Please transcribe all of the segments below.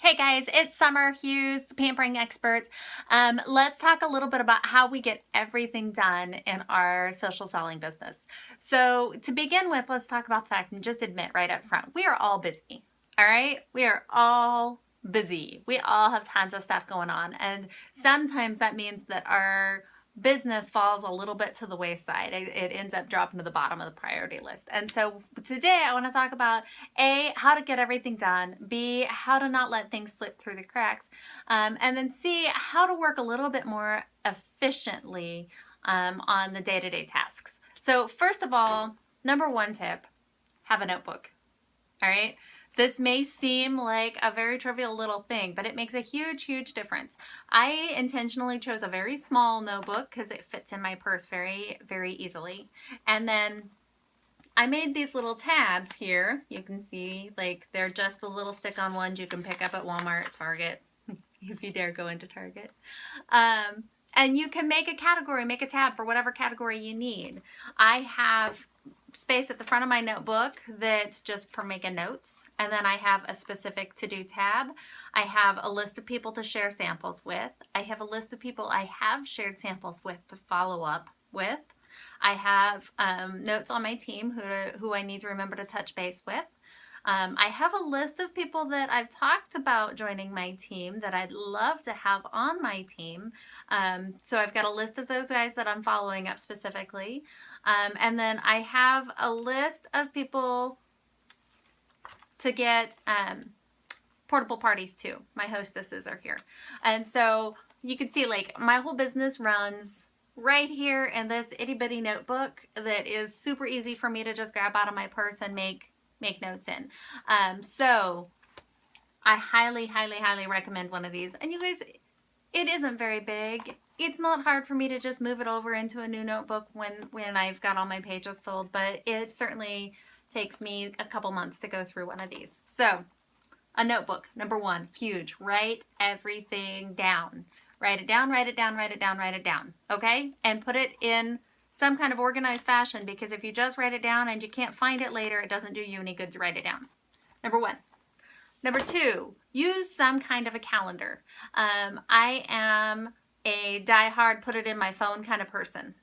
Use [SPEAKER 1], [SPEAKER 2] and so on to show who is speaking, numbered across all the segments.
[SPEAKER 1] Hey guys, it's Summer Hughes, the Pampering Experts. Let's talk a little bit about how we get everything done in our social selling business. So to begin with, let's talk about the fact and just admit right up front, we are all busy, all right? We are all busy. We all have tons of stuff going on. And sometimes that means that our business falls a little bit to the wayside. It ends up dropping to the bottom of the priority list. And so today I want to talk about A, how to get everything done, B, how to not let things slip through the cracks, and then C, how to work a little bit more efficiently on the day-to-day tasks. So first of all, number one tip, have a notebook. All right. This may seem like a very trivial little thing, but it makes a huge, huge difference. I intentionally chose a very small notebook because it fits in my purse very, very easily. And then I made these little tabs here. You can see, like, they're just the little stick-on ones you can pick up at Walmart, Target, if you dare go into Target. And you can make a category, make a tab for whatever category you need. I have space at the front of my notebook that's just for making notes, and then I have a specific to-do tab. I have a list of people to share samples with. I have a list of people I have shared samples with to follow up with. I have notes on my team who I need to remember to touch base with. I have a list of people that I've talked about joining my team that I'd love to have on my team. So I've got a list of those guys that I'm following up specifically. And then I have a list of people to get portable parties to. My hostesses are here. And so you can see, like, my whole business runs right here in this itty bitty notebook that is super easy for me to just grab out of my purse and make notes in. So I highly, highly, highly recommend one of these. And you guys, it isn't very big. It's not hard for me to just move it over into a new notebook when I've got all my pages filled, but it certainly takes me a couple months to go through one of these. So a notebook, number one, huge. Write everything down. Write it down, write it down, write it down, write it down. Okay? And put it in some kind of organized fashion, because if you just write it down and you can't find it later, it doesn't do you any good to write it down. Number one. Number two, use some kind of a calendar. I am a die-hard put it in my phone kind of person.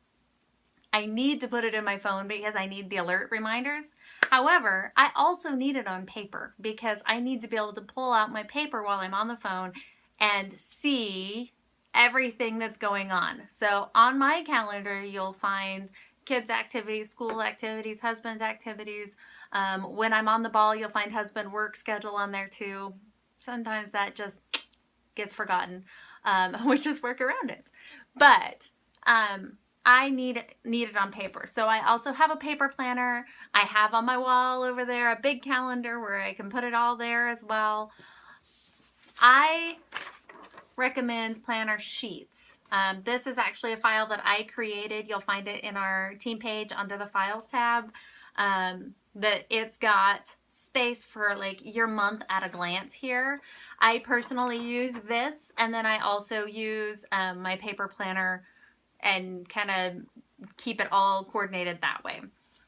[SPEAKER 1] I need to put it in my phone because I need the alert reminders. However, I also need it on paper because I need to be able to pull out my paper while I'm on the phone and see everything that's going on. So on my calendar, you'll find kids' activities, school activities, husband's activities. When I'm on the ball, you'll find husband work schedule on there too. Sometimes that just gets forgotten. We just work around it. But I need it on paper. So I also have a paper planner. I have on my wall over there a big calendar where I can put it all there as well. I recommend planner sheets. This is actually a file that I created. You'll find it in our team page under the files tab. That it's got space for, like, your month at a glance here. I personally use this, and then I also use my paper planner and kind of keep it all coordinated that way.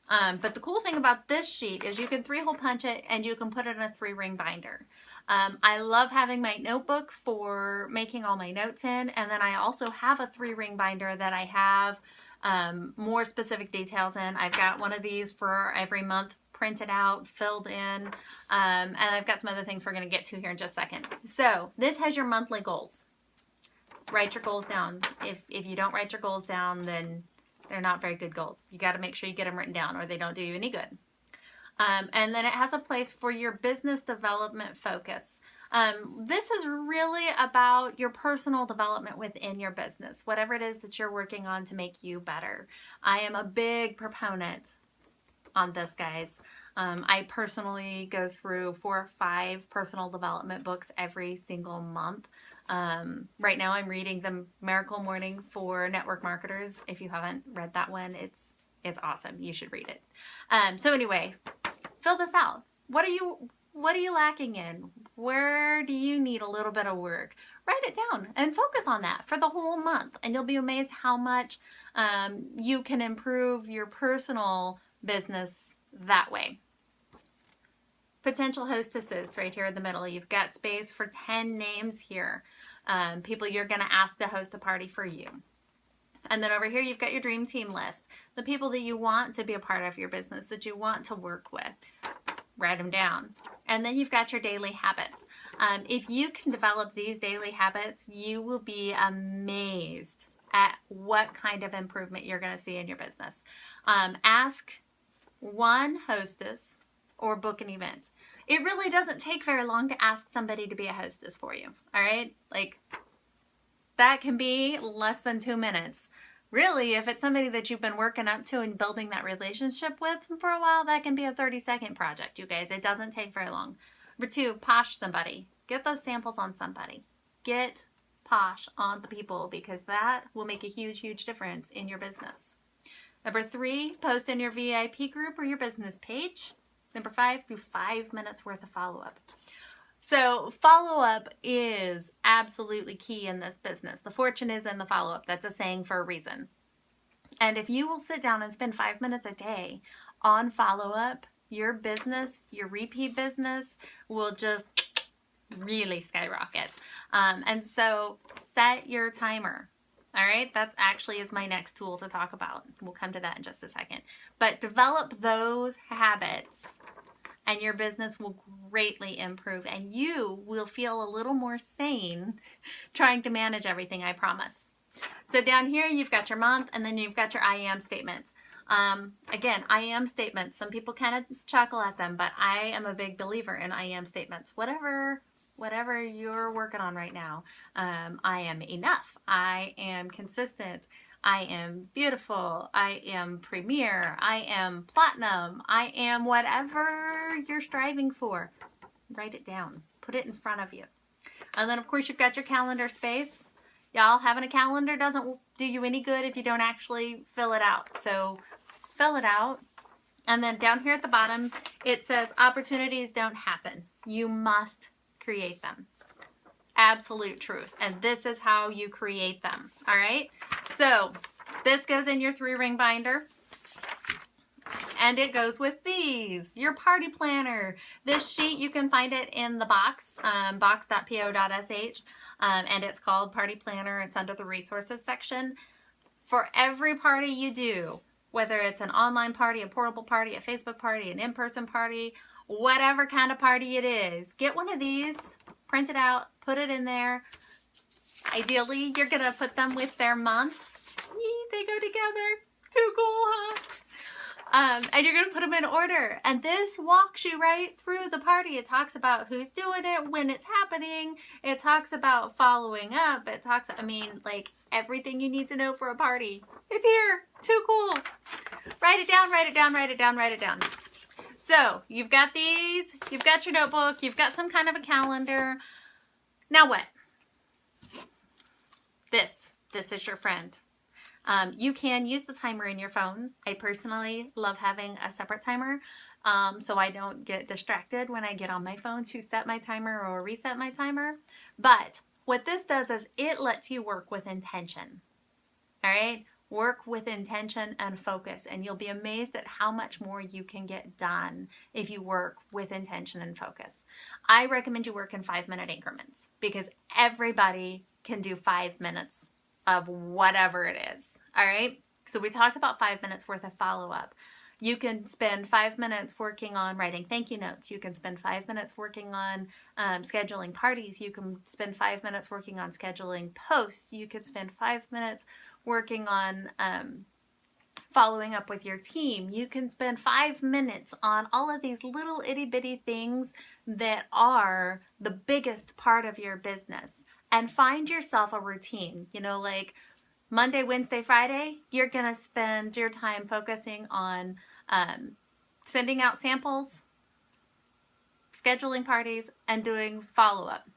[SPEAKER 1] But the cool thing about this sheet is you can 3-hole punch it and you can put it in a 3-ring binder. I love having my notebook for making all my notes in, and then I also have a 3-ring binder that I have more specific details in. I've got one of these for every month printed out, filled in, and I've got some other things we're going to get to here in just a second. So this has your monthly goals. Write your goals down. If you don't write your goals down, then they're not very good goals. You got to make sure you get them written down or they don't do you any good. And then it has a place for your business development focus. This is really about your personal development within your business, whatever it is that you're working on to make you better. I am a big proponent on this, guys. I personally go through 4 or 5 personal development books every single month. Right now I'm reading The Miracle Morning for Network Marketers. If you haven't read that one, it's awesome. You should read it. So anyway, fill this out. What are you lacking in? Where do you need a little bit of work? Write it down and focus on that for the whole month, and you'll be amazed how much you can improve your personal business that way. Potential hostesses right here in the middle. You've got space for 10 names here. People you're going to ask to host a party for you. And then over here, you've got your dream team list. The people that you want to be a part of your business, that you want to work with. Write them down. And then you've got your daily habits. If you can develop these daily habits, you will be amazed at what kind of improvement you're going to see in your business. Ask one hostess or book an event. It really doesn't take very long to ask somebody to be a hostess for you. All right? Like, that can be less than 2 minutes. Really, if it's somebody that you've been working up to and building that relationship with for a while, that can be a 30-second project, you guys. It doesn't take very long. Number 2, posh somebody. Get those samples on somebody. Get posh on the people, because that will make a huge, huge difference in your business. Number 3, post in your VIP group or your business page. Number 5, do 5 minutes worth of follow-up. So follow-up is absolutely key in this business. The fortune is in the follow-up. That's a saying for a reason. And if you will sit down and spend 5 minutes a day on follow-up, your business, your repeat business will just really skyrocket. And so set your timer. All right, that actually is my next tool to talk about. We'll come to that in just a second. But develop those habits and your business will greatly improve, and you will feel a little more sane trying to manage everything, I promise. So down here, you've got your month, and then you've got your I am statements. Again, I am statements. Some people kind of chuckle at them, but I am a big believer in I am statements. Whatever you're working on right now, I am enough. I am consistent. I am beautiful. I am premier. I am platinum. I am whatever you're striving for. Write it down. Put it in front of you. And then, of course, you've got your calendar space. Y'all, having a calendar doesn't do you any good if you don't actually fill it out. So fill it out. And then down here at the bottom, it says opportunities don't happen. You must create them. Absolute truth. And this is how you create them. All right. So this goes in your 3-ring binder. And it goes with these, your party planner. This sheet, you can find it in the box, box.po.sh. And it's called Party Planner. It's under the resources section. For every party you do, whether it's an online party, a portable party, a Facebook party, an in-person party, whatever kind of party it is, get one of these, print it out, put it in there. Ideally, you're going to put them with their month. Yee, they go together. Too cool, huh? And you're going to put them in order. And this walks you right through the party. It talks about who's doing it, when it's happening. It talks about following up. It talks, like everything you need to know for a party. It's here. Too cool. Write it down, write it down, write it down, write it down. So you've got these, you've got your notebook, you've got some kind of a calendar. Now what? This is your friend. You can use the timer in your phone. I personally love having a separate timer so I don't get distracted when I get on my phone to set my timer or reset my timer. But what this does is it lets you work with intention. All right? Work with intention and focus, and you'll be amazed at how much more you can get done if you work with intention and focus. I recommend you work in 5-minute increments because everybody can do 5 minutes of whatever it is. All right. So we talked about 5 minutes worth of follow-up. You can spend 5 minutes working on writing thank you notes. You can spend 5 minutes working on scheduling parties. You can spend 5 minutes working on scheduling posts. You could spend 5 minutes working on following up with your team. You can spend 5 minutes on all of these little itty bitty things that are the biggest part of your business. And find yourself a routine, like Monday, Wednesday, Friday, you're going to spend your time focusing on sending out samples, scheduling parties, and doing follow-up.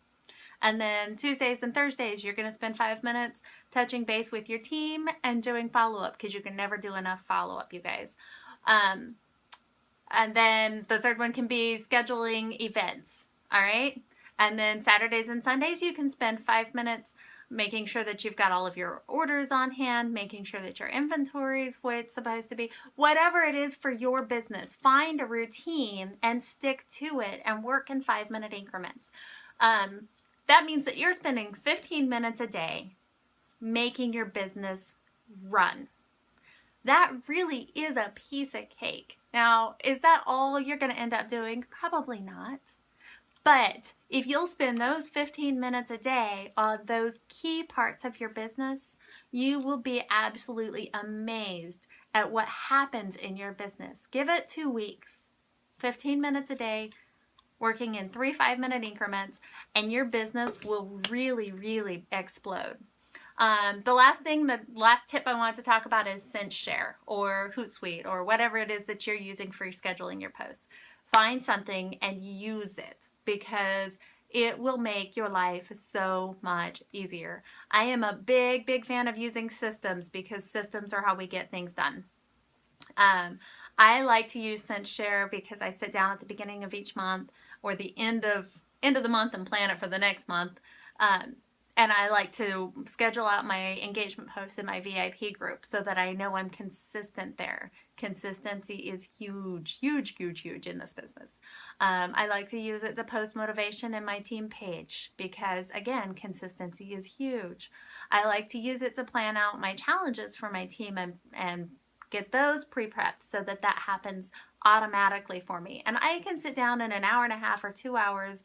[SPEAKER 1] And then Tuesdays and Thursdays, you're going to spend 5 minutes touching base with your team and doing follow-up because you can never do enough follow-up, you guys. And then the third one can be scheduling events, all right? And then Saturdays and Sundays, you can spend 5 minutes making sure that you've got all of your orders on hand, making sure that your inventory is what it's supposed to be. Whatever it is for your business, find a routine and stick to it and work in 5-minute increments. That means that you're spending 15 minutes a day making your business run. That really is a piece of cake. Now, is that all you're going to end up doing? Probably not. But if you'll spend those 15 minutes a day on those key parts of your business, you will be absolutely amazed at what happens in your business. Give it 2 weeks, 15 minutes a day, working in 3 5-minute increments, and your business will really, really explode. The last tip I want to talk about is SenseShare or Hootsuite or whatever it is that you're using for scheduling your posts. Find something and use it, because it will make your life so much easier. I am a big, big fan of using systems, because systems are how we get things done. I like to use SenseShare because I sit down at the beginning of each month or the end of the month and plan it for the next month. And I like to schedule out my engagement posts in my VIP group so that I know I'm consistent there. Consistency is huge, huge, huge, huge in this business. I like to use it to post motivation in my team page because, again, consistency is huge. I like to use it to plan out my challenges for my team and get those pre-prepped so that happens automatically for me. And I can sit down in an hour and a half or 2 hours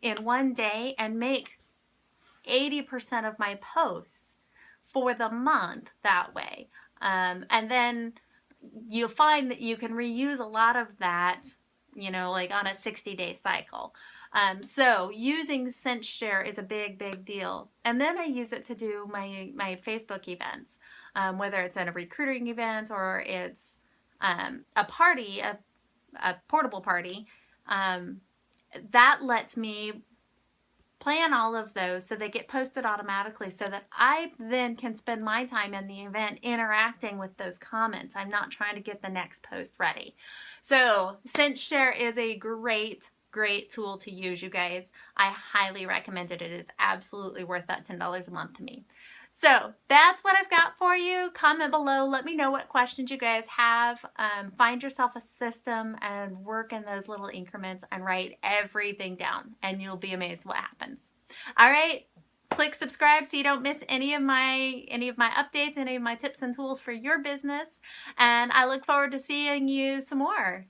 [SPEAKER 1] in one day and make 80% of my posts for the month that way. And then you'll find that you can reuse a lot of that, like on a 60-day cycle. So using SenseShare is a big, big deal. And then I use it to do my Facebook events, whether it's at a recruiting event or it's a party, a portable party. That lets me plan all of those so they get posted automatically so that I then can spend my time in the event interacting with those comments. I'm not trying to get the next post ready. So SenseShare is a great tool to use, you guys. I highly recommend it. It is absolutely worth that $10 a month to me. So that's what I've got for you. Comment below. Let me know what questions you guys have. Find yourself a system and work in those little increments and write everything down, and you'll be amazed what happens. All right. Click subscribe so you don't miss any of my updates, any of my tips and tools for your business. And I look forward to seeing you some more.